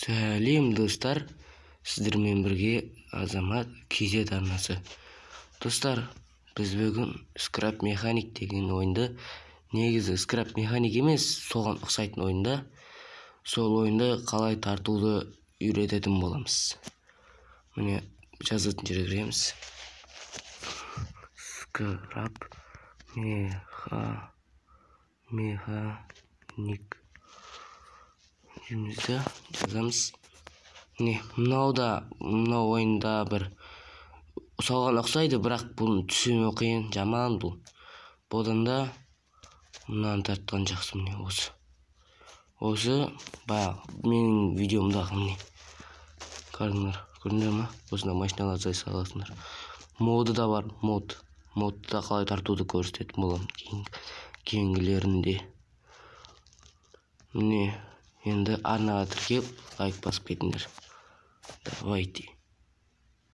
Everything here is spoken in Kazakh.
Сәлем достар, сіздермен бірге Азамат KZ арнасы. Достар, біз бүгін скрап механик деген ойынды, негізі скрап механик емес, соған ұқсайтын ойында, сол ойынды қалай тартуды үйрететін боламыз. Міне жазатын жерге кіреміз. Скрап механик жұмызда жазамыз. Мынау ойында бір соған ұқсайды, бірақ бұның түсіну қиын, жаман бұл. Бұдан да мынаны тартқан жақсы. Міне осы менің видеомдағы міне. Көрдіңдер ма? Осында машиналар жайса аласыңдар. Моды да бар, модда қалай тартуды көрсететін боламын кейінгілерінде. Міне, енді арнаға тіркеп, лайк басып кетіңдер. Давайте.